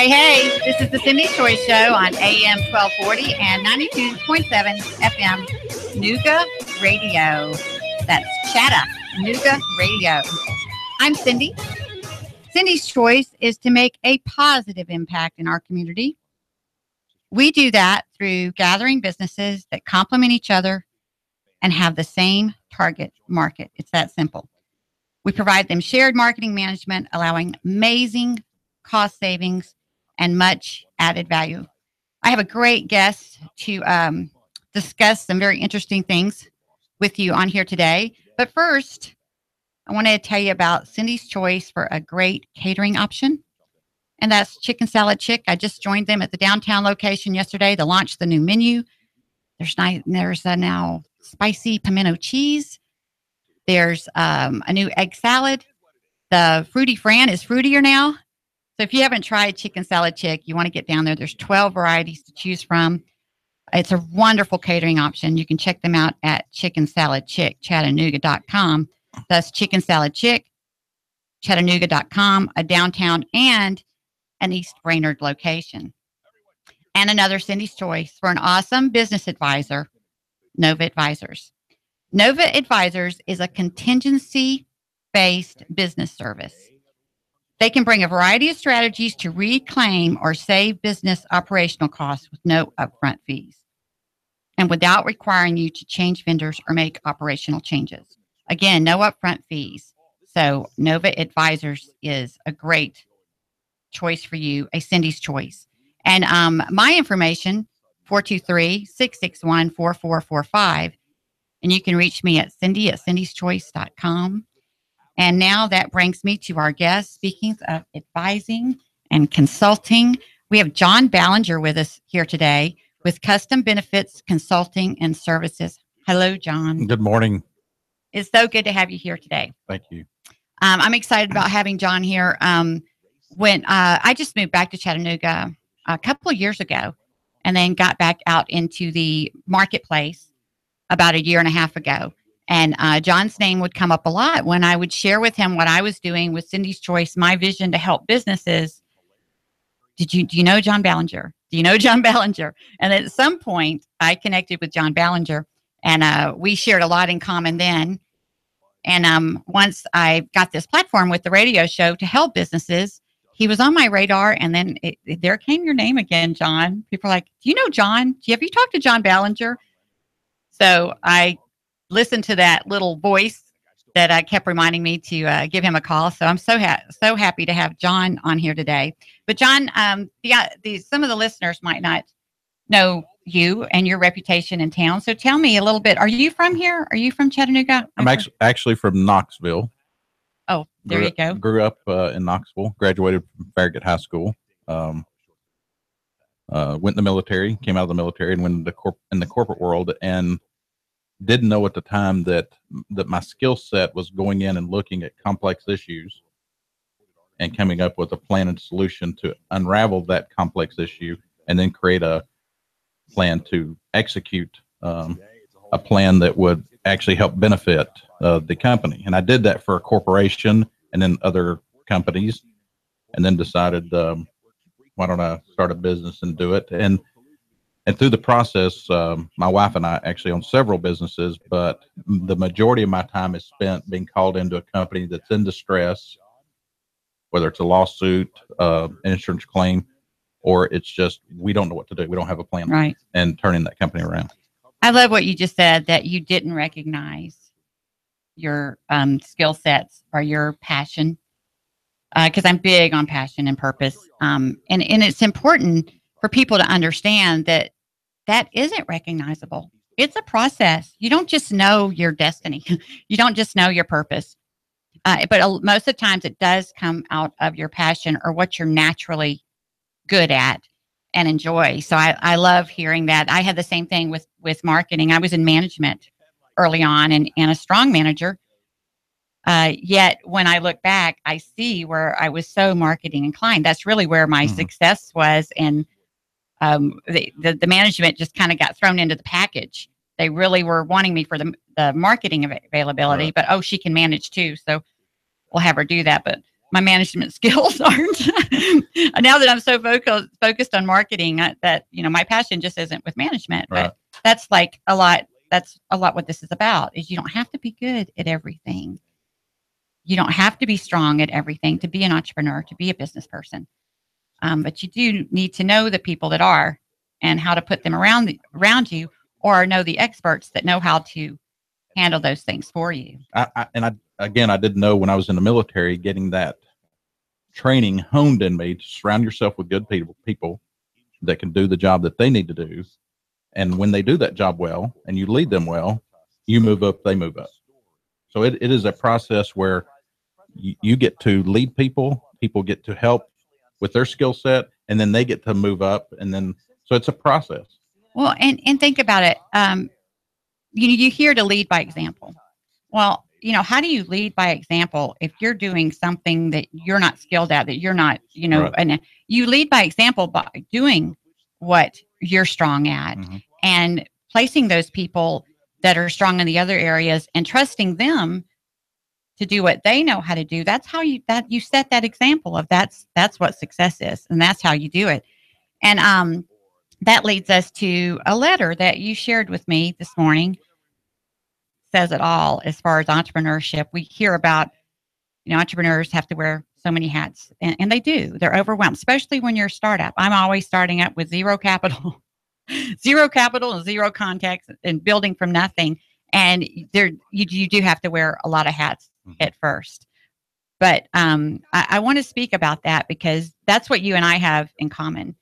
Hey, hey, this is the Cindy's Choice Show on AM 1240 and 92.7 FM Nooga Radio. That's Chattanooga Radio. I'm Cindy. Cindy's Choice is to make a positive impact in our community. We do that through gathering businesses that complement each other and have the same target market. It's that simple. We provide them shared marketing management, allowing amazing cost savings and much added value. I have a great guest to discuss some very interesting things with you on here today. But first, I want to tell you about Cindy's Choice for a great catering option. And that's Chicken Salad Chick. I just joined them at the downtown location yesterday to launch the new menu. There's now spicy pimento cheese. There's a new egg salad. The Fruity Fran is fruitier now. So if you haven't tried Chicken Salad Chick, you want to get down there. There's 12 varieties to choose from. It's a wonderful catering option. You can check them out at Chicken Salad Chick, Chattanooga.com. That's Chicken Salad Chick, Chattanooga.com, a downtown and an East Brainerd location. And another Cindy's Choice for an awesome business advisor, Nova Advisors. Nova Advisors is a contingency-based business service. They can bring a variety of strategies to reclaim or save business operational costs with no upfront fees and without requiring you to change vendors or make operational changes. Again, no upfront fees. So Nova Advisors is a great choice for you, a Cindy's Choice. And my information, 423-661-4445. And you can reach me at cindy@cindyschoice.com. And now that brings me to our guest. Speaking of advising and consulting, we have John Ballinger with us here today with Custom Benefits Consulting and Services. Hello, John. Good morning. It's so good to have you here today. Thank you. I'm excited about having John here. When I just moved back to Chattanooga a couple of years ago and then got back out into the marketplace about a year and a half ago. And John's name would come up a lot when I would share with him what I was doing with Cindy's Choice, my vision to help businesses. Do you know John Ballinger? Do you know John Ballinger? And at some point, I connected with John Ballinger, and we shared a lot in common then. And once I got this platform with the radio show to help businesses, he was on my radar. And then there came your name again, John. People are like, do you know John? Have you talked to John Ballinger? So I listened to that little voice that kept reminding me to give him a call. So I'm so happy to have John on here today. But John, some of the listeners might not know you and your reputation in town. So tell me a little bit. Are you from here? Are you from Chattanooga? I'm actually from Knoxville. Oh, there you go. Grew up in Knoxville. Graduated from Farragut High School. Went in the military. Came out of the military and went in the corporate world, and didn't know at the time that my skill set was going in and looking at complex issues and coming up with a plan and solution to unravel that complex issue, and then create a plan to execute a plan that would actually help benefit the company. And I did that for a corporation and then other companies, and then decided, why don't I start a business and do it? And through the process, my wife and I actually own several businesses, but the majority of my time is spent being called into a company that's in distress, whether it's a lawsuit, an insurance claim, or it's just we don't know what to do. We don't have a plan. Right. And turning that company around. I love what you just said, that you didn't recognize your skill sets or your passion, because I'm big on passion and purpose. And it's important for people to understand that isn't recognizable. It's a process. You don't just know your destiny. You don't just know your purpose. But most of the times it does come out of your passion or what you're naturally good at and enjoy. So I love hearing that. I had the same thing with marketing. I was in management early on and a strong manager. Yet when I look back, I see where I was so marketing inclined. That's really where my success was. And the management just kind of got thrown into the package. They really were wanting me for the marketing availability, but she can manage too. So we'll have her do that. But my management skills aren't. Now that I'm so focused on marketing, that, my passion just isn't with management. Right. But that's like a lot. That's a lot what this is about, is you don't have to be good at everything. You don't have to be strong at everything to be an entrepreneur, to be a business person. But you do need to know the people that are, and how to put them around you, or know the experts that know how to handle those things for you. I didn't know when I was in the military, getting that training honed in me to surround yourself with good people that can do the job that they need to do. And when they do that job well and you lead them well, you move up, they move up. So it is a process where you get to lead people get to help with their skill set, and then they get to move up. And then, so it's a process. Well, and think about it. You hear to lead by example. Well, how do you lead by example if you're doing something that you're not skilled at, that you're not, Right. And you lead by example by doing what you're strong at, Mm-hmm. and placing those people that are strong in the other areas and trusting them to do what they know how to do. That's how you set that example of that's what success is. And that's how you do it. And, that leads us to a letter that you shared with me this morning. Says it all as far as entrepreneurship. We hear about, entrepreneurs have to wear so many hats, and they do. They're overwhelmed, especially when you're a startup. I'm always starting up with zero capital, and zero contacts, and building from nothing. And you do have to wear a lot of hats at first. But I want to speak about that, because that's what you and I have in common.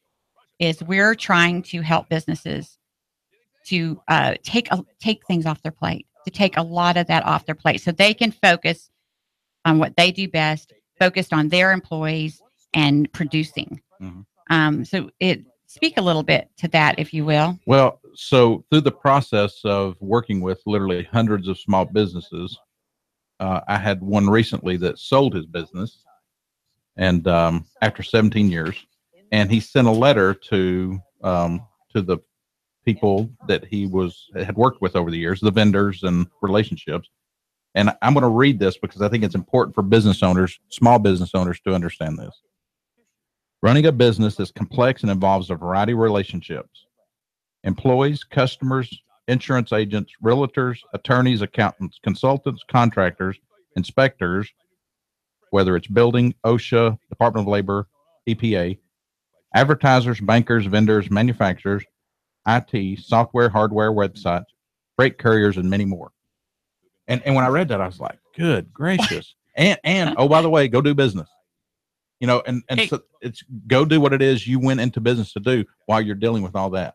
Is we're trying to help businesses to take things off their plate, to take a lot of that off their plate, so they can focus on what they do best, focused on their employees and producing. Mm-hmm. So speak a little bit to that, if you will. Well, so through the process of working with literally hundreds of small businesses, I had one recently that sold his business, and after 17 years. And he sent a letter to the people that he had worked with over the years, the vendors and relationships. And I'm going to read this because I think it's important for business owners, small business owners, to understand this. Running a business is complex and involves a variety of relationships: employees, customers, insurance agents, realtors, attorneys, accountants, consultants, contractors, inspectors, whether it's building, OSHA, Department of Labor, EPA, advertisers, bankers, vendors, manufacturers, IT, software, hardware, websites, freight couriers, and many more. And when I read that, I was like, good gracious. And oh, by the way, go do business. And so it's go do what it is you went into business to do while you're dealing with all that.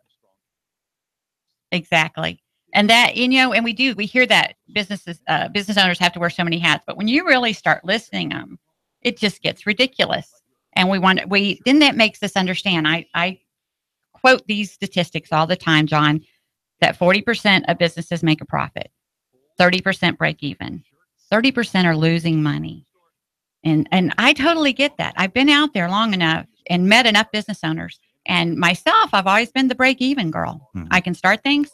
Exactly. And that, and we hear that business owners have to wear so many hats, but when you really start listing them, it just gets ridiculous. And then that makes us understand. I quote these statistics all the time, John, that 40% of businesses make a profit, 30% break even, 30% are losing money. And I totally get that. I've been out there long enough and met enough business owners. And myself, I've always been the break even girl. Mm-hmm. I can start things.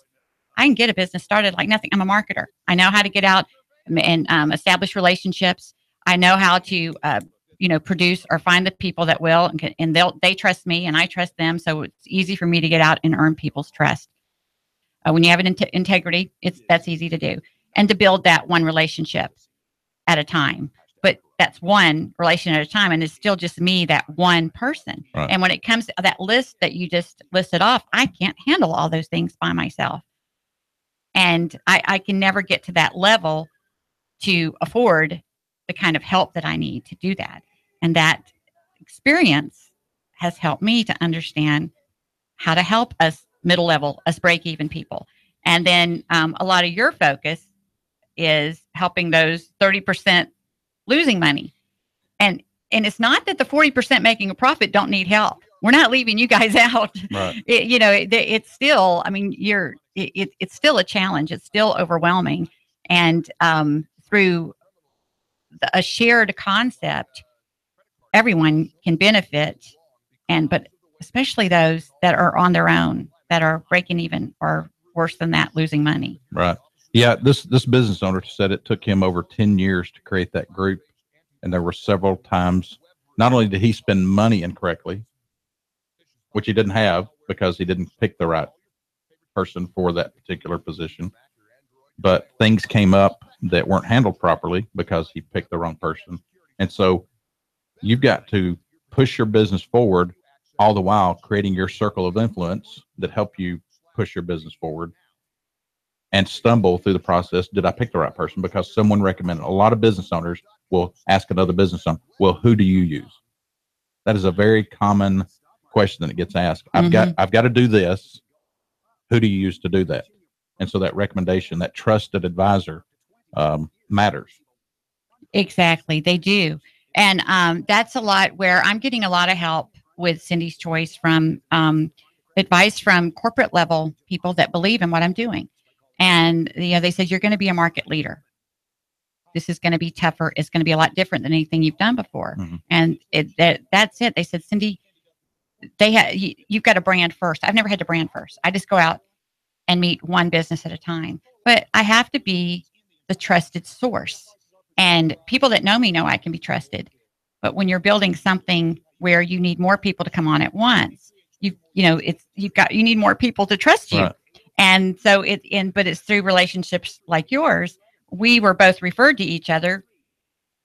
I can get a business started like nothing. I'm a marketer. I know how to get out and establish relationships. I know how to produce or find the people that will, and they trust me and I trust them. So it's easy for me to get out and earn people's trust. When you have an integrity, that's easy to do, and to build that one relationship at a time. But that's one relation at a time, and it's still just me, that one person. Right. And when it comes to that list that you just listed off, I can't handle all those things by myself. And I can never get to that level to afford the kind of help that I need to do that. And that experience has helped me to understand how to help us middle level, us break even people. And then a lot of your focus is helping those 30% losing money. And it's not that the 40% making a profit don't need help. We're not leaving you guys out. Right. It's still, it's still a challenge. It's still overwhelming. And through a shared concept, everyone can benefit, but especially those that are on their own, that are breaking even, or worse than that, losing money. Right. Yeah. This business owner said it took him over 10 years to create that group And there were several times, not only did he spend money incorrectly, which he didn't have because he didn't pick the right person for that particular position, but things came up that weren't handled properly because he picked the wrong person. And so you've got to push your business forward, all the while creating your circle of influence that help you push your business forward, and stumble through the process. Did I pick the right person? Because someone recommended. A lot of business owners will ask another business owner, well, who do you use? That is a very common question that gets asked. I've got to do this. Who do you use to do that? And so that recommendation, that trusted advisor, matters. Exactly. They do. And that's a lot where I'm getting a lot of help with Cindy's Choice from advice from corporate level people that believe in what I'm doing. And they said, you're going to be a market leader. This is going to be tougher. It's going to be a lot different than anything you've done before. And that's it. They said, Cindy, you've got a brand first. I've never had to brand first. I just go out and meet one business at a time. But I have to be the trusted source. And people that know me know I can be trusted. But when you're building something where you need more people to come on at once, you need more people to trust you. Right. And so but it's through relationships like yours. We were both referred to each other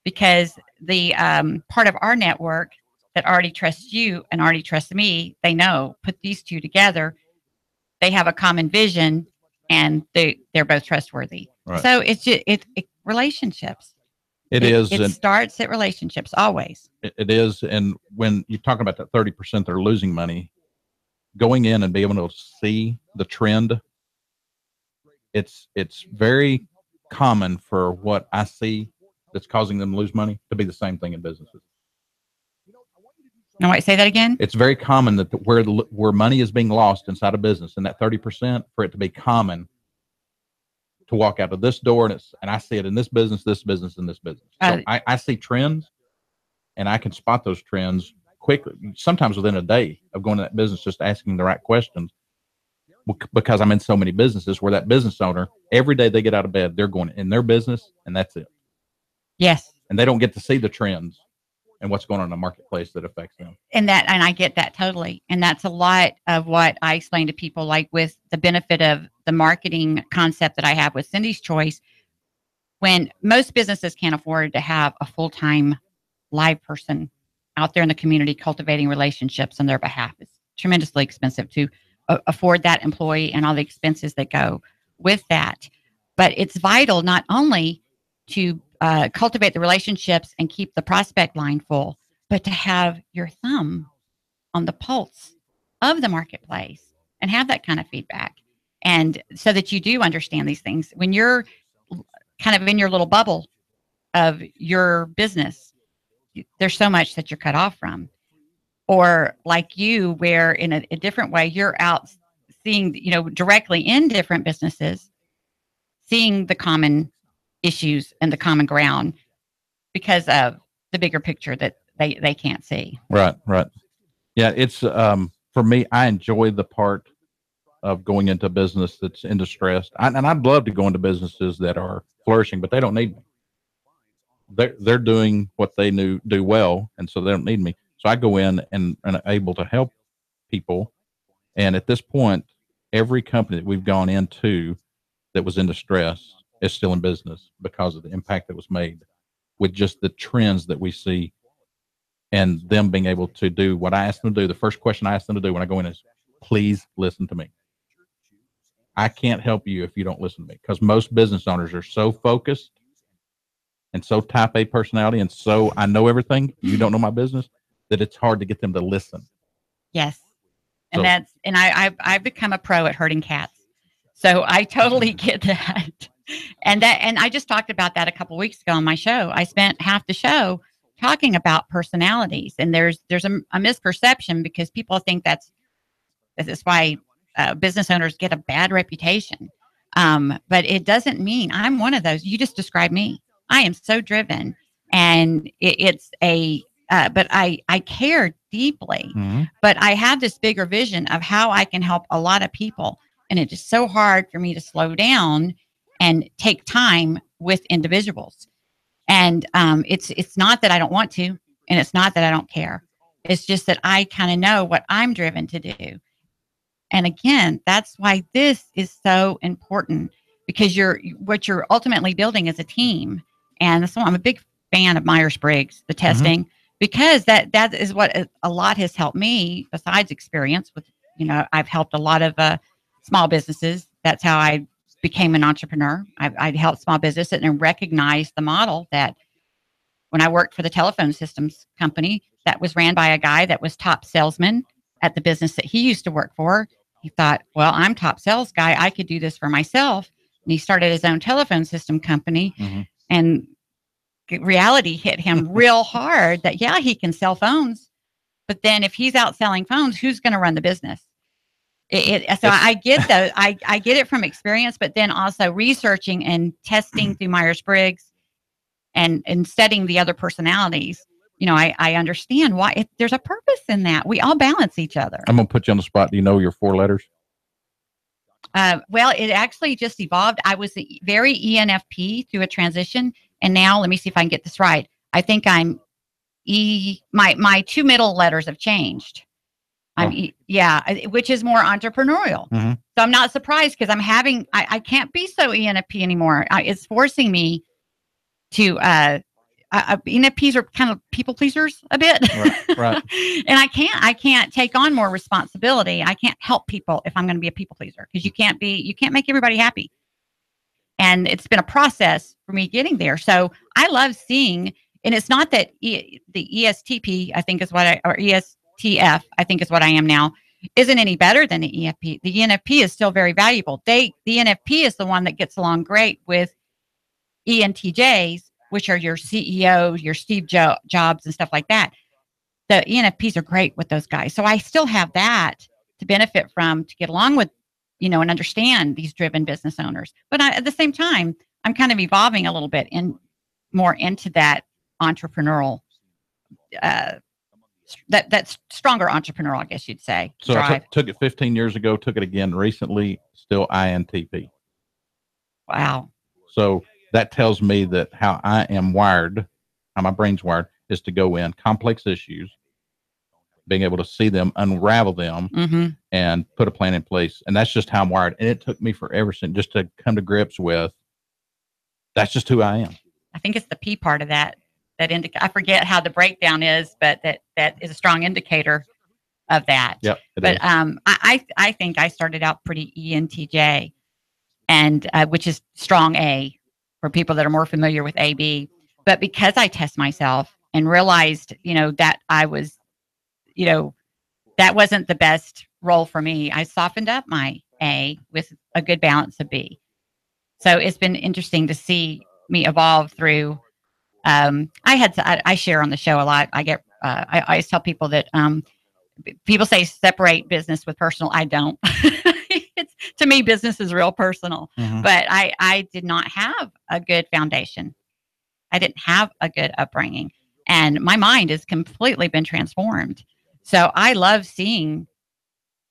because the part of our network that already trusts you and already trusts me, they know, put these two together, they have a common vision and they're both trustworthy. Right. So it's just relationships. It starts at relationships always. It is. And when you're talking about that 30% that are losing money, going in and being able to see the trend, it's very common for what I see that's causing them to lose money to be the same thing in businesses. No, wait, say that again. It's very common that where money is being lost inside a business, and that 30%, for it to be common to walk out of this door, and I see it in this business, and this business. So I see trends, and I can spot those trends quickly, sometimes within a day of going to that business, just asking the right questions, because I'm in so many businesses where that business owner, every day they get out of bed, they're going in their business, and that's it. Yes. And they don't get to see the trends and what's going on in the marketplace that affects them. And I get that totally. And that's a lot of what I explain to people, like with the benefit of the marketing concept that I have with Cindy's Choice. When most businesses can't afford to have a full-time live person out there in the community cultivating relationships on their behalf, it's tremendously expensive to afford that employee and all the expenses that go with that. But it's vital not only to cultivate the relationships and keep the prospect line full, but to have your thumb on the pulse of the marketplace and have that kind of feedback. And so that you do understand these things. When you're kind of in your little bubble of your business, there's so much that you're cut off from. Or like you, where in a different way, you're out seeing, directly in different businesses, seeing the common issues and the common ground because of the bigger picture that they can't see. Right. Yeah, it's for me, I enjoy the part of going into a business that's in distress. And I'd love to go into businesses that are flourishing, but they don't need me. They're doing what they do well, and so they don't need me. So I go in and able to help people. And at this point, every company that we've gone into that was in distress is still in business because of the impact that was made with just the trends that we see, and them being able to do what I asked them to do. The first question I asked them to do when I go in is, please listen to me. I can't help you if you don't listen to me, because most business owners are so focused and so type A personality, and so I know everything, you don't know my business, that it's hard to get them to listen. Yes. And I've become a pro at herding cats. So I totally get that. And I just talked about that a couple of weeks ago on my show. I spent half the show talking about personalities, and there's a misperception because people think that's why business owners get a bad reputation. But it doesn't mean I'm one of those. You just described me. I am so driven, and but I care deeply, but I have this bigger vision of how I can help a lot of people. And it's just so hard for me to slow down and take time with individuals. And it's not that I don't want to, and it's not that I don't care. It's just that I kind of know what I'm driven to do. And again, that's why this is so important, because what you're ultimately building is a team. And so I'm a big fan of Myers-Briggs, the testing, because that is what a lot has helped me, besides experience with, I've helped a lot of small businesses. That's how I became an entrepreneur. I'd helped small business and recognized the model that when I worked for the telephone systems company that was ran by a guy that was top salesman at the business that he used to work for. He thought, well, I'm top sales guy. I could do this for myself. And he started his own telephone system company. And reality hit him real hard that, yeah, he can sell phones. But then if he's out selling phones, who's going to run the business? So I get those. I get it from experience, but then also researching and testing through Myers-Briggs and studying the other personalities. I understand why there's a purpose in that. We all balance each other. I'm going to put you on the spot. Do you know your 4 letters? Well, it actually just evolved. I was very ENFP through a transition. And now let me see if I can get this right. I think I'm my 2 middle letters have changed. Which is more entrepreneurial. So I'm not surprised, because I can't be so ENFP anymore. It's forcing me to, ENFPs are kind of people pleasers a bit. Right. And I can't take on more responsibility. I can't help people if I'm going to be a people pleaser, because you can't make everybody happy. And it's been a process for me getting there. So I love seeing, and it's not that the ESTP, I think is or ESTF, I think is what I am now, isn't any better than the ENFP. The ENFP is still very valuable. The ENFP is the one that gets along great with ENTJs, which are your CEOs, your Steve Jobs and stuff like that. The ENFPs are great with those guys. So I still have that to benefit from, to get along with, and understand these driven business owners. But at the same time, I'm kind of evolving a little bit more into that entrepreneurial, that's stronger entrepreneurial, I guess you'd say. So I took it 15 years ago, took it again recently, still INTP. Wow. So that tells me that how I am wired, how my brain's wired, is to go in complex issues, being able to see them, unravel them, and put a plan in place. And that's just how I'm wired. And it took me forever just to come to grips with, that's just who I am. I think it's the P part of that I forget how the breakdown is, but that is a strong indicator of that. Yep. But I think I started out pretty ENTJ, and which is strong A for people that are more familiar with AB. But because I test myself and realized, that I was, that wasn't the best role for me, I softened up my A with a good balance of B. So it's been interesting to see me evolve through. I share on the show a lot. I always tell people that people say separate business with personal. I don't. To me, business is real personal. But I did not have a good foundation. I didn't have a good upbringing, and my mind has completely been transformed. So I love seeing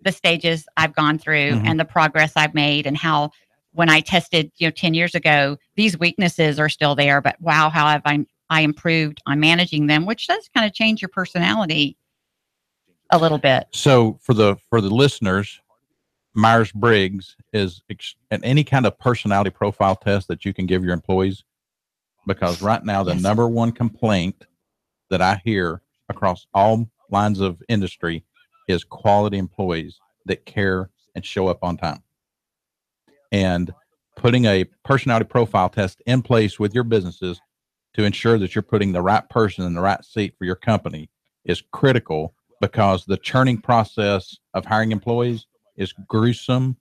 the stages I've gone through and the progress I've made, and how when I tested, 10 years ago, these weaknesses are still there, but wow, how have I improved on managing them, which does kind of change your personality a little bit. So for the listeners, Myers-Briggs is any kind of personality profile test that you can give your employees, because right now the number one complaint that I hear across all lines of industry is quality employees that care and show up on time. And putting a personality profile test in place with your businesses to ensure that you're putting the right person in the right seat for your company is critical, because the churning process of hiring employees is gruesome.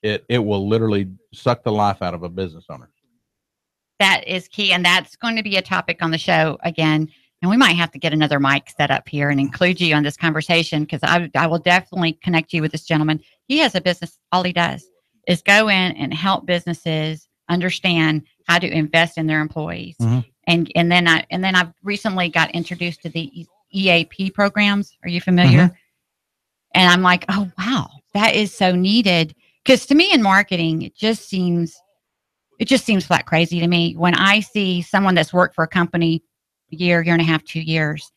It will literally suck the life out of a business owner. That is key. And that's going to be a topic on the show again. And we might have to get another mic set up here and include you on this conversation, because I will definitely connect you with this gentleman. He has a business. All he does is go in and help businesses understand how to invest in their employees. And then I've recently got introduced to the EAP programs. Are you familiar? And I'm like, oh, wow, that is so needed. Because to me in marketing, it just seems it just seems flat crazy to me when I see someone that's worked for a company year and a half, 2 years,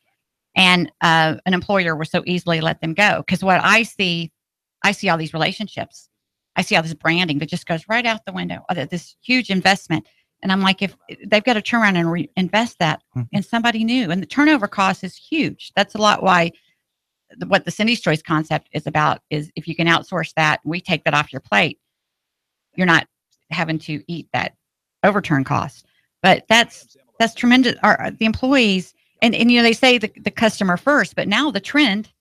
and an employer will so easily let them go. Because what I see all these relationships. I see all this branding that just goes right out the window. This huge investment. And I'm like, if they've got to turn around and reinvest that in somebody new, and the turnover cost is huge. That's a lot why what the Cindy's Choice concept is about is if you can outsource that, we take that off your plate. You're not having to eat that overturn cost. But that's tremendous. The employees, and they say the customer first, but now the trend,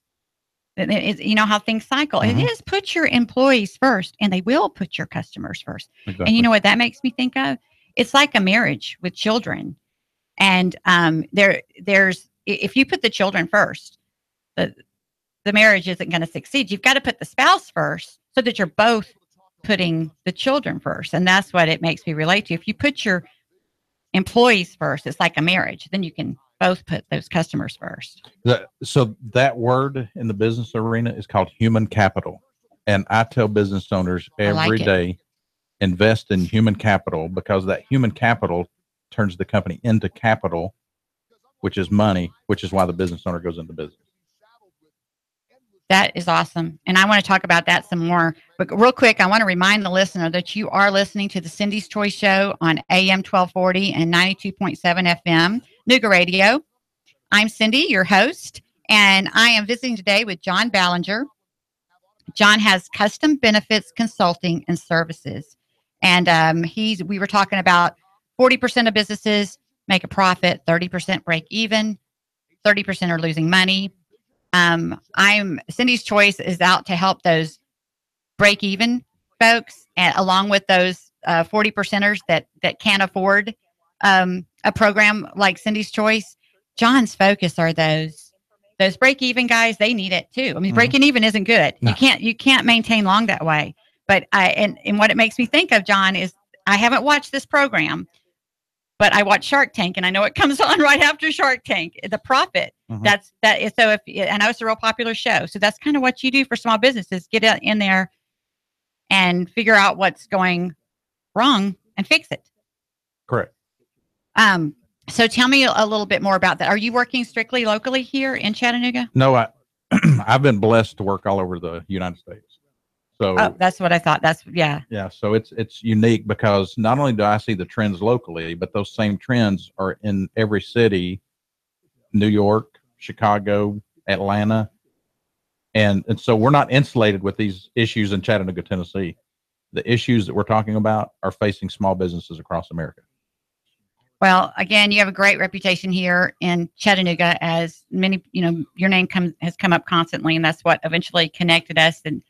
you know how things cycle. It is put your employees first, and they will put your customers first. Exactly. And you know what that makes me think of? It's like a marriage with children. And there's if you put the children first, the marriage isn't going to succeed. You've got to put the spouse first so that you're both putting the children first. And that's what it makes me relate to. If you put your employees first, it's like a marriage. Then you can both put those customers first. So that word in the business arena is called human capital. And I tell business owners every day, invest in human capital, because that human capital turns the company into capital, which is money, which is why the business owner goes into business. That is awesome. And I want to talk about that some more. But real quick, I want to remind the listener that you are listening to the Cindy's Choice Show on AM 1240 and 92.7 FM, Nooga Radio. I'm Cindy, your host, and I am visiting today with John Ballinger. John has custom benefits consulting and services. And we were talking about 40% of businesses make a profit, 30% break even, 30% are losing money. Cindy's Choice is out to help those break even folks, and along with those 40%ers that can't afford a program like Cindy's Choice. John's focus are those break even guys. They need it too. I mean, breaking even isn't good. No. You can't maintain long that way. But and what it makes me think of, John, is I haven't watched this program, but I watch Shark Tank, and I know it comes on right after Shark Tank. The profit. So I know it's a real popular show. So that's kind of what you do for small businesses: get in there and figure out what's going wrong and fix it. Correct. So tell me a little bit more about that. Are you working strictly locally here in Chattanooga? No, I've been blessed to work all over the United States. So that's what I thought. Yeah. So it's unique because not only do I see the trends locally, but those same trends are in every city: New York, Chicago, Atlanta. And so we're not insulated with these issues in Chattanooga, Tennessee. The issues that we're talking about are facing small businesses across America. Well, again, you have a great reputation here in Chattanooga, as many, your name has come up constantly, and that's what eventually connected us. And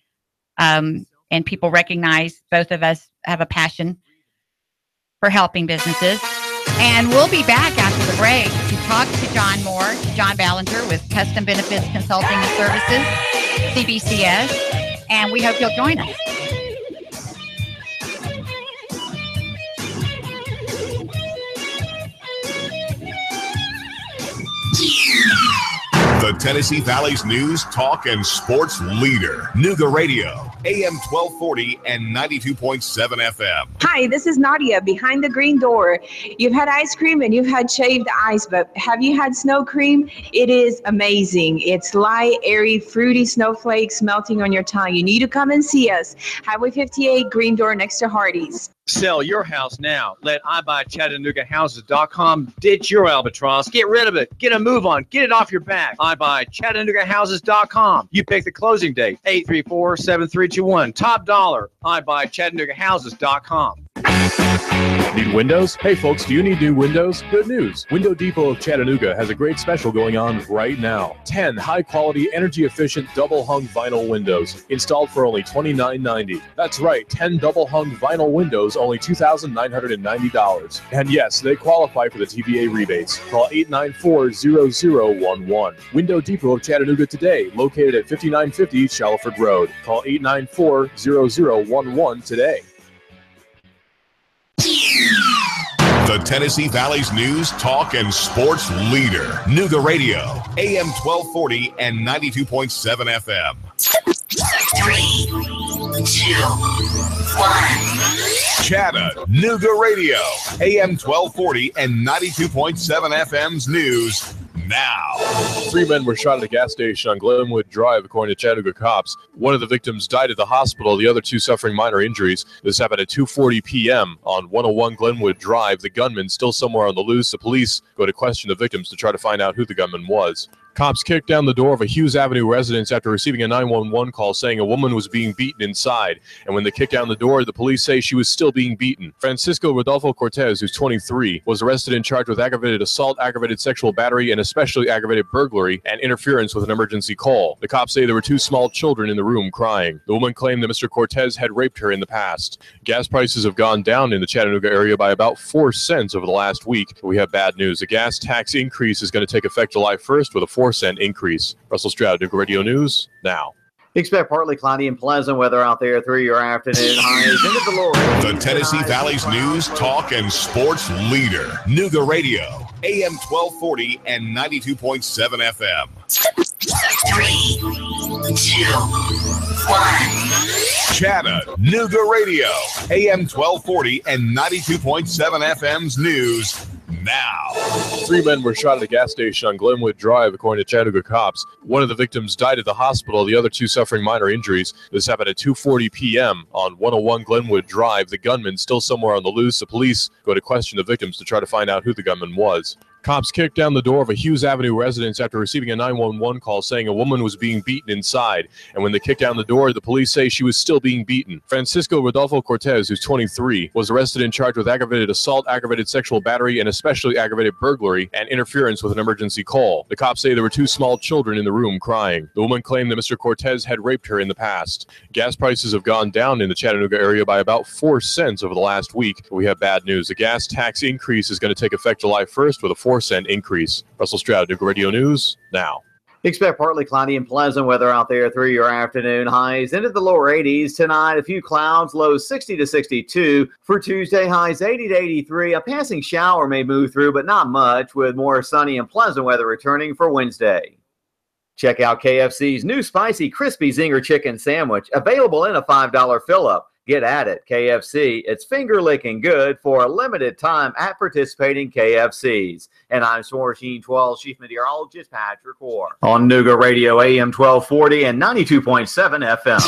people recognize both of us have a passion for helping businesses. And we'll be back after the break to talk to John Ballinger with Custom Benefits Consulting and Services, CBCS, and we hope you'll join us. The Tennessee Valley's news, talk, and sports leader. Nooga Radio, AM 1240 and 92.7 FM. Hi, this is Nadia behind the green door. You've had ice cream and you've had shaved ice, but have you had snow cream? It is amazing. It's light, airy, fruity snowflakes melting on your tongue. You need to come and see us. Highway 58, green door next to Hardee's. Sell your house now. Let iBuyChattanoogaHouses.com ditch your albatross. Get rid of it. Get a move on. Get it off your back. iBuyChattanoogaHouses.com. You pick the closing date, 834-7321. Top dollar. iBuyChattanoogaHouses.com. Need windows? Hey folks, do you need new windows? Good news. Window Depot of Chattanooga has a great special going on right now. 10 high-quality, energy-efficient double-hung vinyl windows installed for only $29.90. That's right, 10 double-hung vinyl windows, only $2,990. And yes, they qualify for the TVA rebates. Call 894-0011. Window Depot of Chattanooga today, located at 5950 Shalford Road. Call 894-0011 today. The Tennessee Valley's news, talk, and sports leader. Nooga Radio, AM 1240 and 92.7 FM. Chattanooga Radio, AM 1240 and 92.7 FM's news now. 3 men were shot at a gas station on Glenwood Drive, according to Chattanooga cops. One of the victims died at the hospital, the other 2 suffering minor injuries. This happened at 2:40 p.m. on 101 Glenwood Drive. The gunman still somewhere on the loose. The police go to question the victims to try to find out who the gunman was. Cops kicked down the door of a Hughes Avenue residence after receiving a 911 call saying a woman was being beaten inside. And when they kicked down the door, the police say she was still being beaten. Francisco Rodolfo Cortez, who's 23, was arrested and charged with aggravated assault, aggravated sexual battery, and especially aggravated burglary and interference with an emergency call. The cops say there were 2 small children in the room crying. The woman claimed that Mr. Cortez had raped her in the past. Gas prices have gone down in the Chattanooga area by about 4 cents over the last week. But we have bad news. The gas tax increase is going to take effect July 1st with a 4-cent increase. Russell Stroud, Nooga Radio News, now. Expect partly cloudy and pleasant weather out there through your afternoon. Highs into the lower 80s. The Tennessee Valley's news, talk, and sports leader. Nooga Radio, AM 1240 and 92.7 FM. 3, 2, 1. Chattanooga Radio, AM 1240 and 92.7 FM's news now. 3 men were shot at a gas station on Glenwood Drive, according to Chattanooga cops. One of the victims died at the hospital, the other 2 suffering minor injuries. This happened at 2:40 p.m. on 101 Glenwood Drive. The gunman still somewhere on the loose. The police go to question the victims to try to find out who the gunman was. Cops kicked down the door of a Hughes Avenue residence after receiving a 911 call saying a woman was being beaten inside. And when they kicked down the door, the police say she was still being beaten. Francisco Rodolfo Cortez, who's 23, was arrested and charged with aggravated assault, aggravated sexual battery, and especially aggravated burglary and interference with an emergency call. The cops say there were 2 small children in the room crying. The woman claimed that Mr. Cortez had raped her in the past. Gas prices have gone down in the Chattanooga area by about 4 cents over the last week. But we have bad news. The gas tax increase is going to take effect July 1st with a 4-cent increase. Russell Stroud, Nooga Radio News, now. Expect partly cloudy and pleasant weather out there through your afternoon. Highs into the lower 80s. Tonight, a few clouds, lows 60 to 62. For Tuesday, highs 80 to 83. A passing shower may move through, but not much, with more sunny and pleasant weather returning for Wednesday. Check out KFC's new spicy crispy zinger chicken sandwich, available in a $5 fill-up. Get at it, KFC. It's finger-licking good for a limited time at participating KFCs. And I'm Swarsheen 12 Chief Meteorologist Patrick Orr on Nooga Radio AM 1240 and 92.7 FM.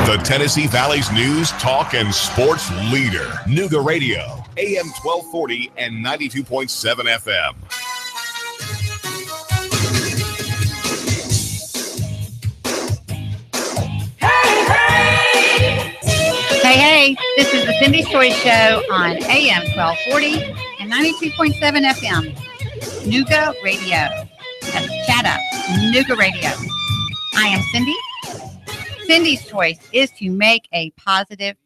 The Tennessee Valley's news, talk, and sports leader. Nooga Radio, AM 1240 and 92.7 FM. Hey, this is the Cindy's Choice Show on AM 1240 and 92.7 FM. Nooga Radio. That's Chattanooga Radio. I am Cindy. Cindy's Choice is to make a positive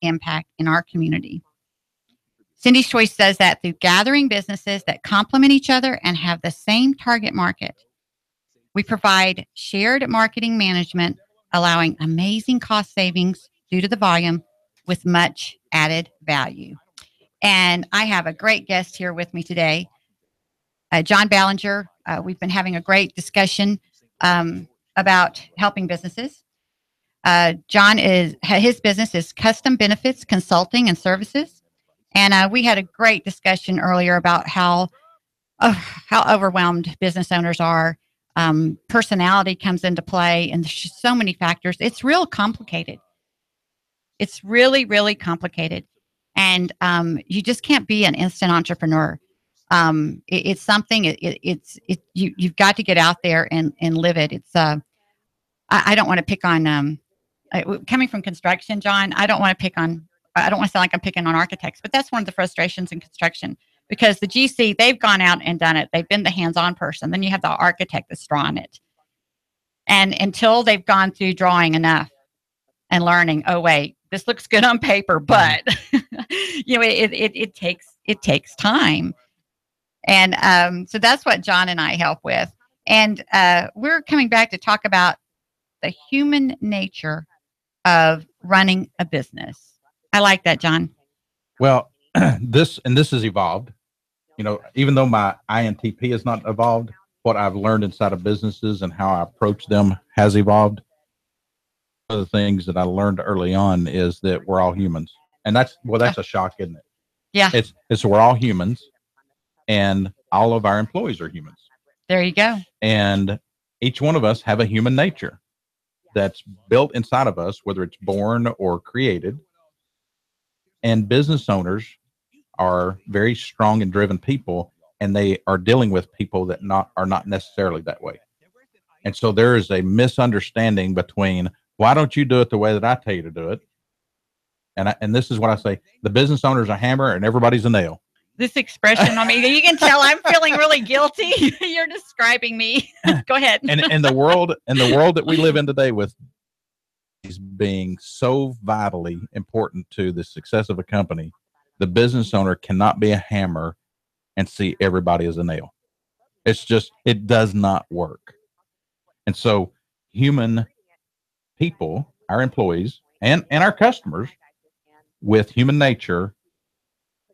impact in our community. Cindy's Choice does that through gathering businesses that complement each other and have the same target market. We provide shared marketing management, allowing amazing cost savings due to the volume with much added value. And I have a great guest here with me today, John Ballinger. We've been having a great discussion about helping businesses. John his business is Custom Benefits Consulting and Services. And we had a great discussion earlier about how overwhelmed business owners are. Personality comes into play, and there's just so many factors. It's real complicated. It's really, really complicated. And you just can't be an instant entrepreneur. It's something, you've got to get out there and live it. It's, I don't want to pick on, coming from construction, John, I don't want to sound like I'm picking on architects, but that's one of the frustrations in construction, because the GC, they've gone out and done it. They've been the hands-on person. Then you have the architect that's drawing it. And until they've gone through drawing enough and learning, oh, wait, this looks good on paper, but it takes time. And so that's what John and I help with. And we're coming back to talk about the human nature of running a business. I like that, John. Well, this has evolved. Even though my INTP has not evolved, what I've learned inside of businesses and how I approach them has evolved. of the things that I learned early on is that we're all humans. And that's a shock, isn't it? Yeah. It's we're all humans, and all of our employees are humans. There you go. And each one of us have a human nature that's built inside of us, whether it's born or created. And business owners are very strong and driven people, and they are dealing with people that are not necessarily that way. And so there is a misunderstanding between, why don't you do it the way that I tell you to do it? And this is what I say: the business owner's a hammer and everybody's a nail. This expression, I mean, you can tell I'm feeling really guilty. You're describing me. Go ahead. And the world that we live in today, with is being so vitally important to the success of a company, the business owner cannot be a hammer and see everybody as a nail. It does not work. And so human people, our employees and our customers, with human nature,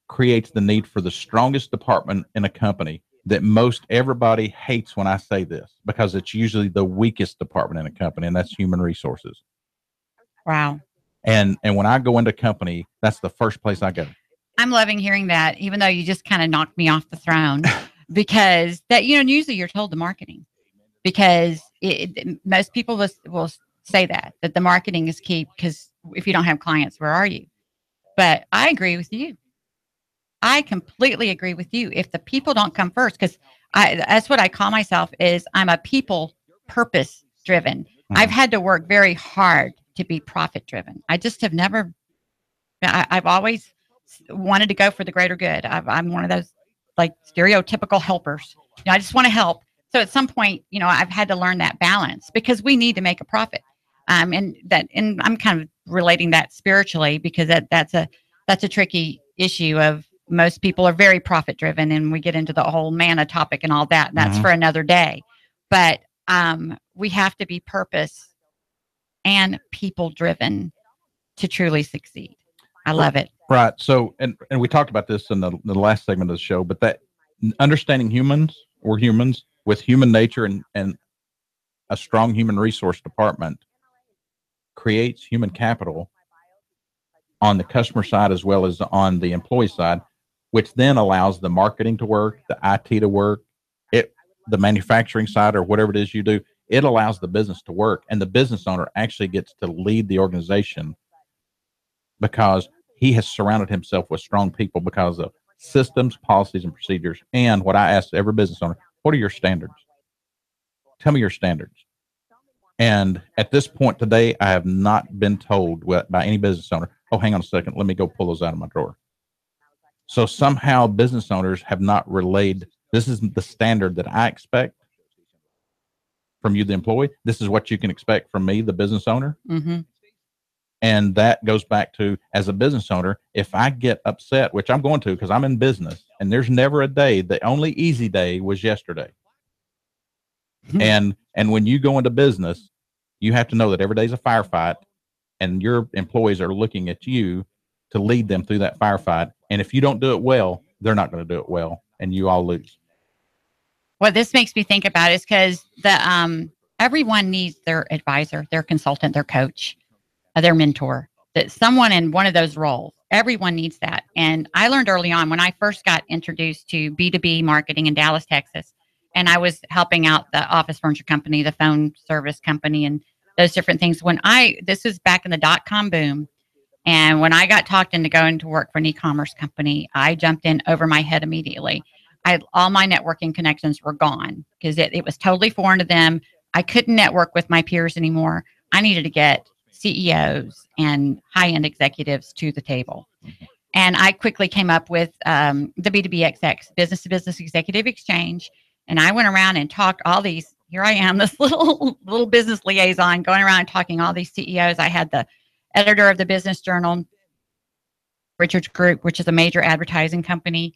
creates the need for the strongest department in a company that most everybody hates when I say this, because it's usually the weakest department in a company, and that's human resources. Wow. And when I go into a company, that's the first place I go. I'm loving hearing that, even though you just kind of knocked me off the throne, because that, usually you're told the marketing, because most people will say that the marketing is key, because if you don't have clients, where are you? But I agree with you. I completely agree with you. If the people don't come first, because that's what I call myself, is I'm a people purpose driven. Mm-hmm. I've had to work very hard to be profit driven. I just have never, I've always wanted to go for the greater good. I'm one of those like stereotypical helpers. I just want to help. So at some point, I've had to learn that balance, because we need to make a profit. And I'm kind of relating that spiritually, because that's a tricky issue. Of most people are very profit driven, and we get into the whole manna topic and all that. And that's for another day. But we have to be purpose and people driven to truly succeed. I love it. Right. So, and we talked about this in the last segment of the show, but that understanding we're humans with human nature, and a strong human resource department creates human capital on the customer side as well as on the employee side, which then allows the marketing to work, the IT to work, the manufacturing side, or whatever it is you do. It allows the business to work, and the business owner actually gets to lead the organization, because he has surrounded himself with strong people because of systems, policies, and procedures. And what I ask every business owner, what are your standards? Tell me your standards. And at this point today, I have not been told by any business owner, oh, hang on a second, let me go pull those out of my drawer. So somehow business owners have not relayed, this is the standard that I expect from you, the employee. This is what you can expect from me, the business owner. Mm-hmm. And that goes back to, as a business owner, if I get upset, which I'm going to, because I'm in business, and there's never a day, the only easy day was yesterday. And when you go into business, you have to know that every day is a firefight, and your employees are looking at you to lead them through that firefight. And if you don't do it well, they're not going to do it well, and you all lose. What this makes me think about is because everyone needs their advisor, their consultant, their coach, their mentor, that someone in one of those roles. Everyone needs that. And I learned early on, when I first got introduced to B2B marketing in Dallas, Texas, and I was helping out the office furniture company, the phone service company, and those different things. This was back in the .com boom. And when I got talked into going to work for an e-commerce company, I jumped in over my head immediately. All my networking connections were gone, because it was totally foreign to them. I couldn't network with my peers anymore. I needed to get CEOs and high-end executives to the table. And I quickly came up with the B2BXX, Business to Business Executive Exchange. And I went around and talked all these, here I am, this little business liaison, going around and talking all these CEOs. I had the editor of the Business Journal, Richards Group, which is a major advertising company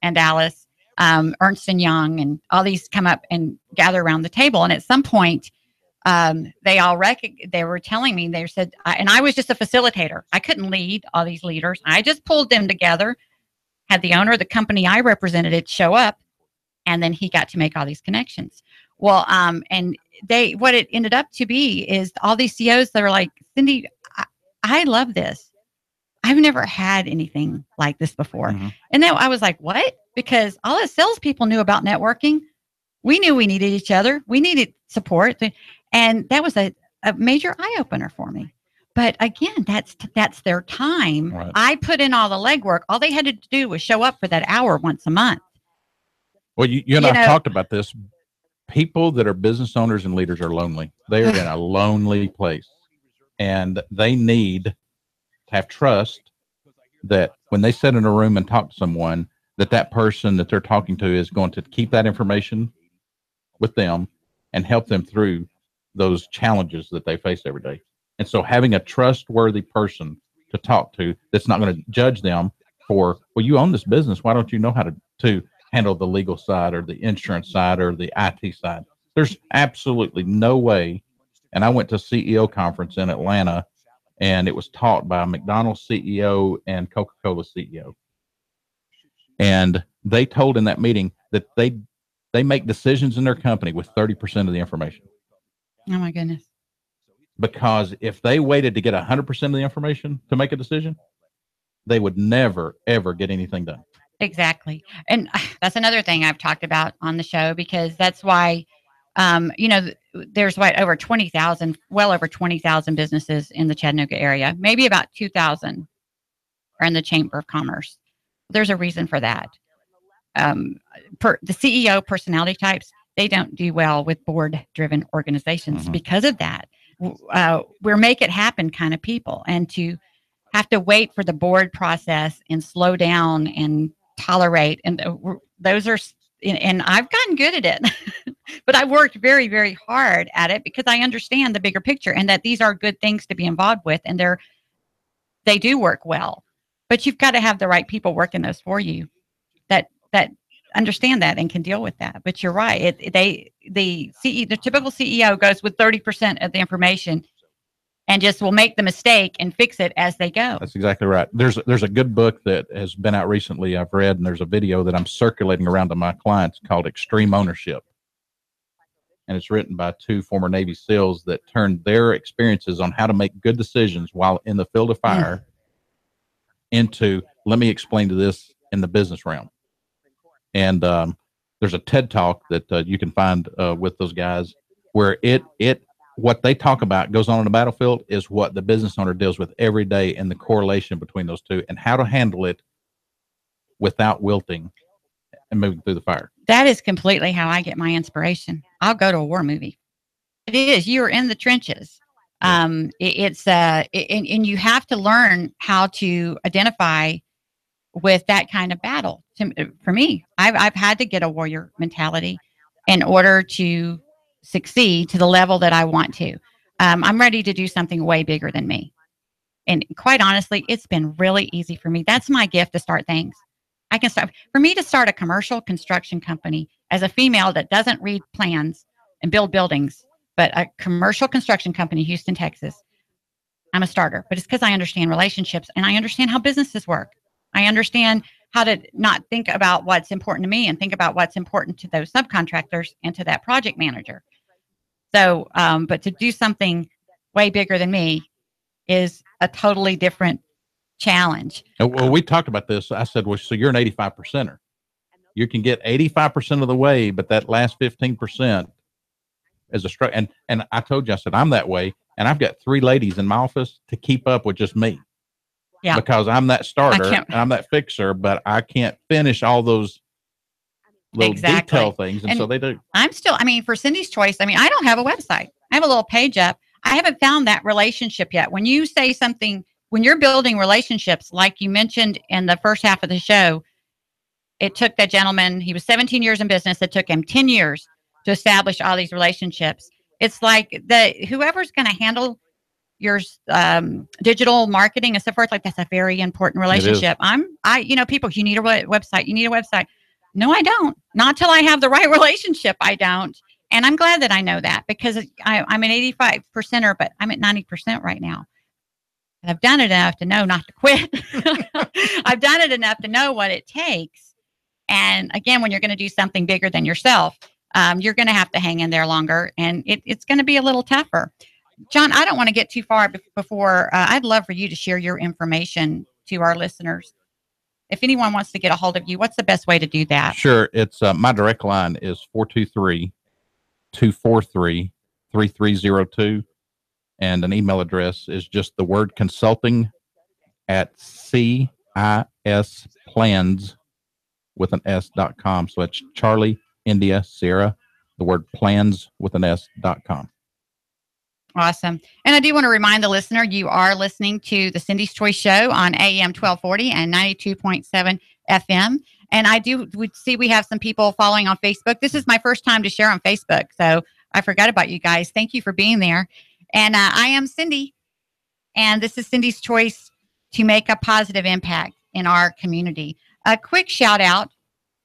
in Dallas, Ernst & Young, and all these come up and gather around the table. And at some point, they were telling me, they said, and I was just a facilitator. I couldn't lead all these leaders. I just pulled them together, had the owner of the company I represented show up, and then he got to make all these connections. Well, and what it ended up to be is all these CEOs that are like, Cindy, I love this. I've never had anything like this before. Mm-hmm. And then I was like, what? Because all the salespeople knew about networking. We knew we needed each other. We needed support. And that was a major eye opener for me. But again, that's their time. Right. I put in all the legwork. All they had to do was show up for that hour once a month. Well, you and I talked about this. People that are business owners and leaders are lonely. They are in a lonely place, and they need to have trust that when they sit in a room and talk to someone, that person that they're talking to is going to keep that information with them and help them through those challenges that they face every day. And so having a trustworthy person to talk to that's not going to judge them for, well, you own this business. Why don't you know how to handle the legal side or the insurance side or the IT side? There's absolutely no way. And I went to a CEO conference in Atlanta, and it was taught by a McDonald's CEO and Coca-Cola CEO. And they told in that meeting that they make decisions in their company with 30% of the information. Oh my goodness. Because if they waited to get 100% of the information to make a decision, they would never, ever get anything done. Exactly. And that's another thing I've talked about on the show, because that's why, there's well over 20,000 businesses in the Chattanooga area. Maybe about 2,000 are in the Chamber of Commerce. There's a reason for that. The CEO personality types, they don't do well with board-driven organizations because of that. We're make it happen kind of people, and to have to wait for the board process and slow down and tolerate, and those are, and I've gotten good at it, but I worked very, very hard at it because I understand the bigger picture and that these are good things to be involved with, and they do work well, but you've got to have the right people working those for you that understand that and can deal with that. But you're right. The typical CEO goes with 30% of the information and just will make the mistake and fix it as they go. That's exactly right. There's a good book that has been out recently I've read, and there's a video that I'm circulating around to my clients called Extreme Ownership. And it's written by two former Navy SEALs that turned their experiences on how to make good decisions while in the field of fire into, let me explain to this in the business realm. And there's a TED Talk that you can find with those guys where what they talk about goes on in the battlefield is what the business owner deals with every day, and the correlation between those two and how to handle it without wilting and moving through the fire. That is completely how I get my inspiration. I'll go to a war movie. It is. You're in the trenches. And you have to learn how to identify with that kind of battle. For me, I've had to get a warrior mentality in order to succeed to the level that I want to. I'm ready to do something way bigger than me. And quite honestly, it's been really easy for me. That's my gift, to start things. For me to start a commercial construction company as a female that doesn't read plans and build buildings, but a commercial construction company, Houston, Texas, I'm a starter. But it's because I understand relationships and I understand how businesses work. I understand how to not think about what's important to me and think about what's important to those subcontractors and to that project manager. So, but to do something way bigger than me is a totally different challenge. Well, we talked about this. I said, well, so you're an 85%er. You can get 85% of the way, but that last 15% is a struggle. And I told you, I said, I'm that way. And I've got 3 ladies in my office to keep up with just me. Yeah. Because I'm that starter and I'm that fixer, but I can't finish all those little detail things. And so they do. For Cindy's Choice, I don't have a website. I have a little page up. I haven't found that relationship yet. When you say something, when you're building relationships, like you mentioned in the first half of the show, it took that gentleman, he was 17 years in business. It took him 10 years to establish all these relationships. It's like whoever's going to handle your digital marketing and so forth, like that's a very important relationship. People, you need a website. You need a website. No, I don't. Not till I have the right relationship. I don't. And I'm glad that I know that, because I'm an 85%er, but I'm at 90% right now. And I've done it enough to know not to quit. I've done it enough to know what it takes. And again, when you're going to do something bigger than yourself, you're going to have to hang in there longer, and it's going to be a little tougher. John, I don't want to get too far before. I'd love for you to share your information to our listeners. If anyone wants to get a hold of you, what's the best way to do that? Sure. It's my direct line is 423-243-3302. And an email address is just the word consulting at CISplans with an S.com. So it's Charlie, India, Sierra, the word plans with an S.com. Awesome. And I do want to remind the listener, you are listening to the Cindy's Choice Show on AM 1240 and 92.7 FM. And we see we have some people following on Facebook. This is my first time to share on Facebook, so I forgot about you guys. Thank you for being there. And I am Cindy, and this is Cindy's Choice to make a positive impact in our community. A quick shout out,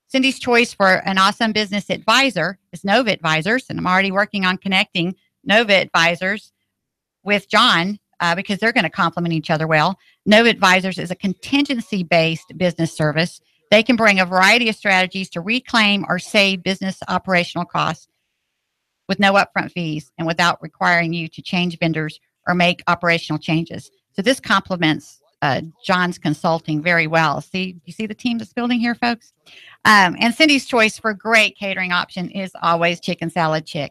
Cindy's Choice for an awesome business advisor is Nova Advisors, and I'm already working on connecting Nova Advisors with John because they're going to complement each other well. Nova Advisors is a contingency-based business service. They can bring a variety of strategies to reclaim or save business operational costs with no upfront fees and without requiring you to change vendors or make operational changes. So this complements John's consulting very well. You see the team that's building here, folks? And Cindy's Choice for great catering option is always Chicken Salad Chick.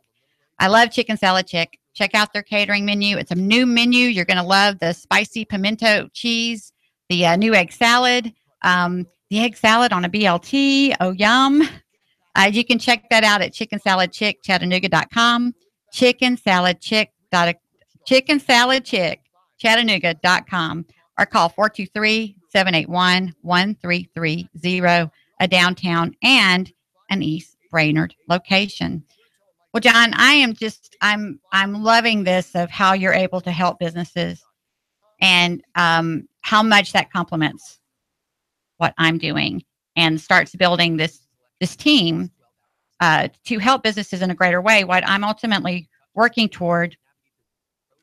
I love Chicken Salad Chick. Check out their catering menu. It's a new menu. You're going to love the spicy pimento cheese, the new egg salad, the egg salad on a BLT. Oh, yum. You can check that out at chickensaladchick.chattanooga.com, chickensaladchick.chattanooga.com, or call 423-781-1330, a downtown and an East Brainerd location. Well, John, I'm loving this of how you're able to help businesses and how much that complements what I'm doing and starts building this team to help businesses in a greater way. What I'm ultimately working toward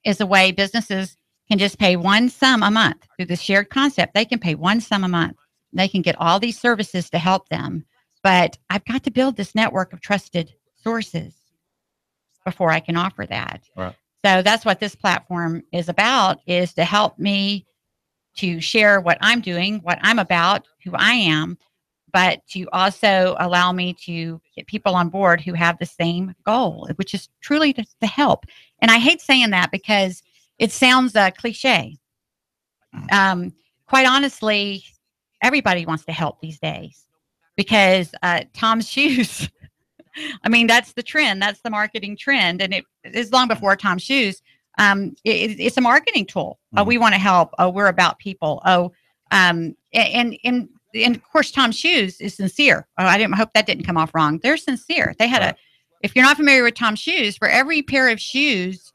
is a way businesses can just pay one sum a month through the shared concept. They can pay one sum a month. They can get all these services to help them. But I've got to build this network of trusted sources before I can offer that. Right. So that's what this platform is about, is to help me to share what I'm doing, what I'm about, who I am, but to also allow me to get people on board who have the same goal, which is truly to help. And I hate saying that because it sounds cliche. Quite honestly, everybody wants to help these days because Tom's Shoes, I mean, that's the trend. That's the marketing trend. And it is long before Tom's Shoes. It's a marketing tool. Oh, we want to help. Oh, we're about people. Oh, and of course, Tom's Shoes is sincere. Oh, I hope that didn't come off wrong. They're sincere. They had if you're not familiar with Tom's Shoes, for every pair of shoes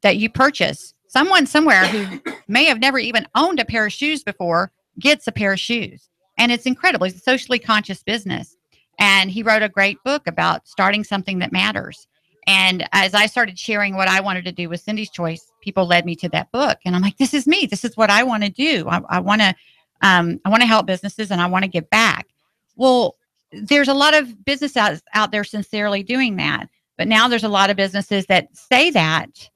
that you purchase, someone somewhere who may have never even owned a pair of shoes before gets a pair of shoes. And it's incredible. It's a socially conscious business. And he wrote a great book about starting something that matters. And as I started sharing what I wanted to do with Cindy's Choice, people led me to that book. And I'm like, this is me. This is what I want to do. I want to help businesses and I want to give back. Well, there's a lot of business out there sincerely doing that. But now there's a lot of businesses that say that.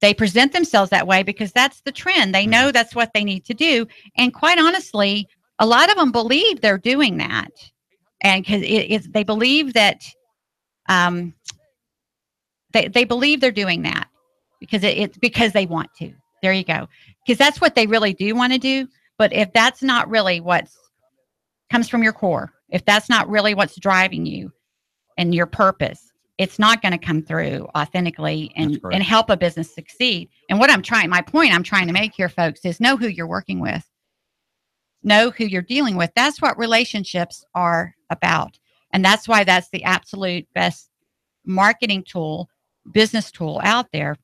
They present themselves that way because that's the trend. They know that's what they need to do. And quite honestly, a lot of them believe they're doing that. And because they believe that they believe they're doing that because it's because they want to. There you go. Because that's what they really do want to do. But if that's not really what comes from your core, if that's not really what's driving you and your purpose, it's not going to come through authentically and help a business succeed. And my point I'm trying to make here, folks, is know who you're working with. Know who you're dealing with. That's what relationships are about. And that's why that's the absolute best marketing tool, business tool out there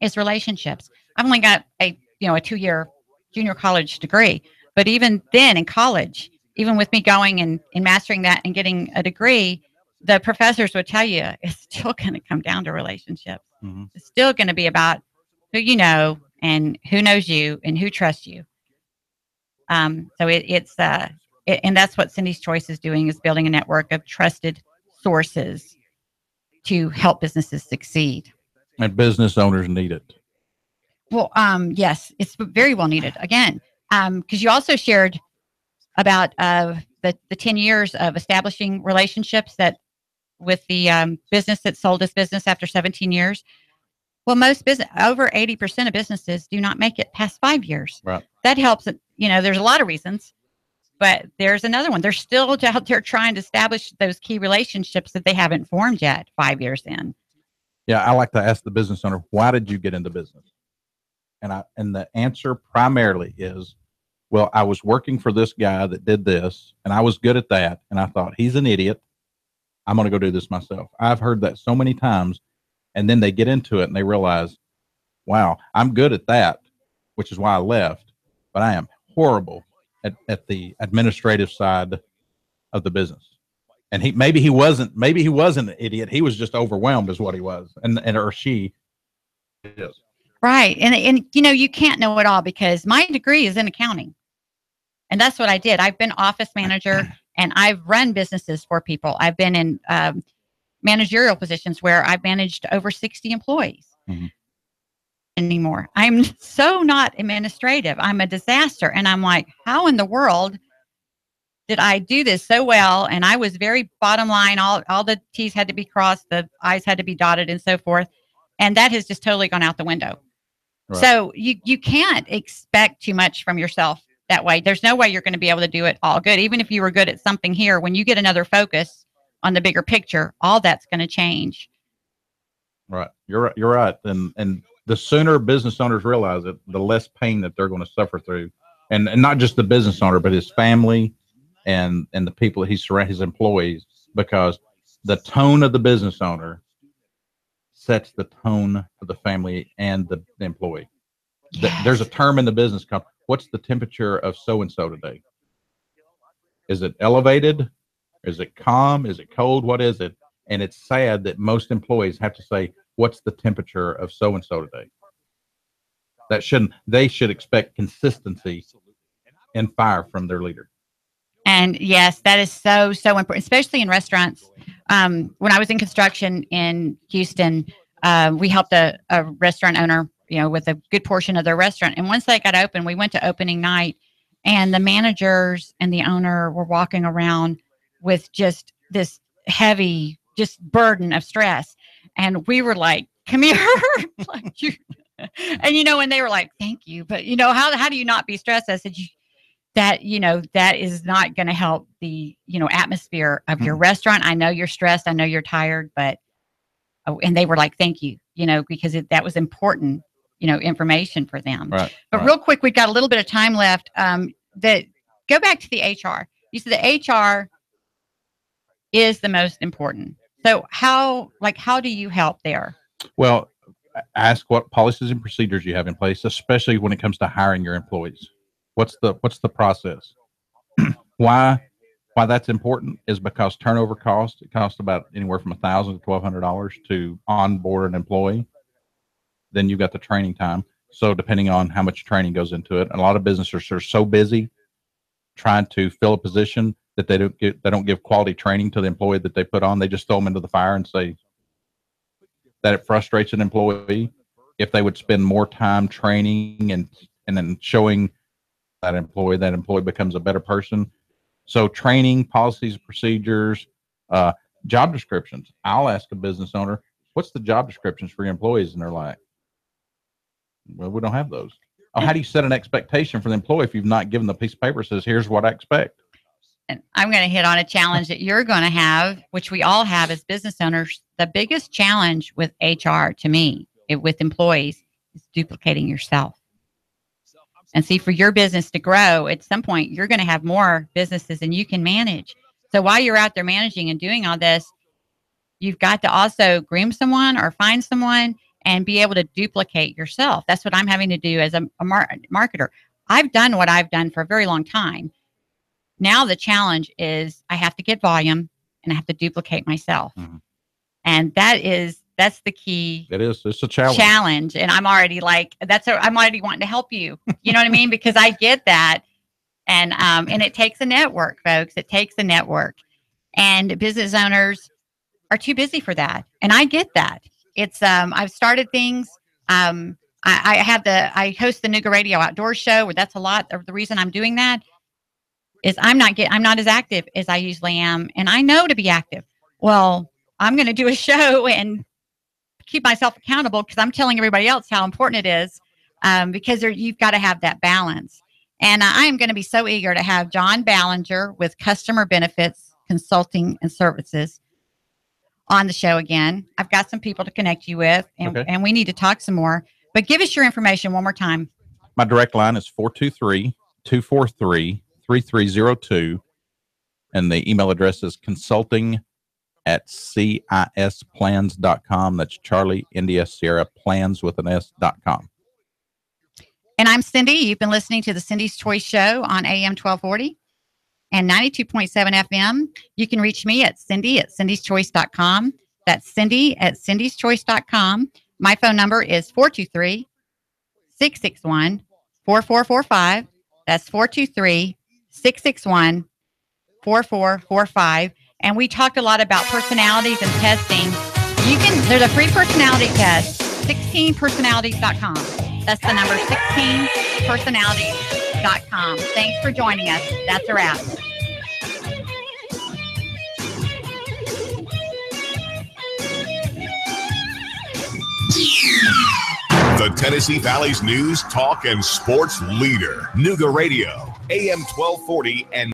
is relationships. I've only got a 2-year junior college degree, but even then in college, even with me going and mastering that and getting a degree, the professors would tell you it's still going to come down to relationships. Mm-hmm. It's still going to be about who you know and who knows you and who trusts you. So it's And that's what Cindy's Choice is doing, is building a network of trusted sources to help businesses succeed. And business owners need it. Well, yes, it's very well needed. Again, because you also shared about the 10 years of establishing relationships that with the business that sold this business after 17 years. Well, most business, over 80% of businesses do not make it past 5 years. Right. That helps. There's a lot of reasons, but there's another one. They're still out there trying to establish those key relationships that they haven't formed yet 5 years in. Yeah, I like to ask the business owner, why did you get into business? And the answer primarily is, well, I was working for this guy that did this, and I was good at that, and I thought, he's an idiot. I'm going to go do this myself. I've heard that so many times, and then they get into it and they realize, wow, I'm good at that, which is why I left, but I am horrible at the administrative side of the business. And maybe he wasn't an idiot. He was just overwhelmed is what he was, or she is. Right. And you can't know it all, because my degree is in accounting. And that's what I did. I've been office manager and I've run businesses for people. I've been in managerial positions where I've managed over 60 employees. Mm-hmm. Anymore. I'm so not administrative. I'm a disaster. And I'm like, how in the world did I do this so well? And I was very bottom line. All the T's had to be crossed, the I's had to be dotted, and so forth. And that has just totally gone out the window. Right. So you can't expect too much from yourself that way. There's no way you're going to be able to do it all good. Even if you were good at something here, when you get another focus on the bigger picture, all that's going to change. Right. You're right. And the sooner business owners realize it, the less pain that they're going to suffer through. And not just the business owner, but his family and the people that he surrounds, his employees, because the tone of the business owner sets the tone of the family and the employee. Yes. There's a term in the business called, what's the temperature of so-and-so today? Is it elevated? Is it calm? Is it cold? What is it? And it's sad that most employees have to say, what's the temperature of so-and-so today? They should expect consistency and fire from their leader. And yes, that is so important, especially in restaurants. When I was in construction in Houston, we helped a restaurant owner, with a good portion of their restaurant. And once they got open, we went to opening night, and the managers and the owner were walking around with just this heavy, just burden of stress. And we were like, come here. And, and they were like, thank you. But, how do you not be stressed? I said, that is not going to help the, atmosphere of your restaurant. I know you're stressed. I know you're tired, but, and they were like, thank you, because that was important, information for them. Right, but real quick, we've got a little bit of time left. Go back to the HR. You said the HR is the most important. So how do you help there? Well, ask what policies and procedures you have in place, especially when it comes to hiring your employees. What's the process? Why that's important is because turnover costs. It costs about anywhere from $1,000 to $1,200 to onboard an employee. Then you've got the training time. So depending on how much training goes into it, and a lot of businesses are so busy trying to fill a position that they don't give quality training to the employee that they put on. They just throw them into the fire and say that it frustrates an employee. If they would spend more time training and then showing that employee becomes a better person. So training, policies, procedures, job descriptions. I'll ask a business owner, what's the job descriptions for your employees? And they're like, well, we don't have those. Oh, how do you set an expectation for the employee if you've not given the piece of paper that says, here's what I expect? And I'm going to hit on a challenge that you're going to have, which we all have as business owners. The biggest challenge with HR to me, with employees, is duplicating yourself. And see, for your business to grow, at some point, you're going to have more businesses than you can manage. So while you're out there managing and doing all this, you've got to also groom someone or find someone and be able to duplicate yourself. That's what I'm having to do as a marketer. I've done what I've done for a very long time. Now the challenge is I have to get volume and I have to duplicate myself. Mm-hmm. And that's the key. It is. It's a challenge. And I'm already like, I'm already wanting to help you. You know what I mean? Because I get that. And it takes a network, folks. It takes a network. And business owners are too busy for that. And I get that. It's I've started things. I host the Nooga Radio Outdoors show, where that's a lot of the reason I'm doing that is I'm not as active as I usually am, and I know to be active. Well, I'm going to do a show and keep myself accountable because I'm telling everybody else how important it is, because you've got to have that balance. And I am going to be so eager to have John Ballinger with Customer Benefits Consulting and Services on the show again. I've got some people to connect you with, and we need to talk some more. But give us your information one more time. My direct line is 423-243-3302. And the email address is consulting@cisplans.com. That's Charlie India Sierra Plans with an S.com. And I'm Cindy. You've been listening to the Cindy's Choice Show on AM 1240 and 92.7 FM. You can reach me at Cindy@cindyschoice.com. That's Cindy@cindyschoice.com. My phone number is 423-661-4445. That's 423-661-4445. And we talked a lot about personalities and testing. There's a free personality test, 16personalities.com. That's the number, 16personalities.com. Thanks for joining us. That's a wrap. The Tennessee Valley's news, talk, and sports leader, Nooga Radio, AM 1240 and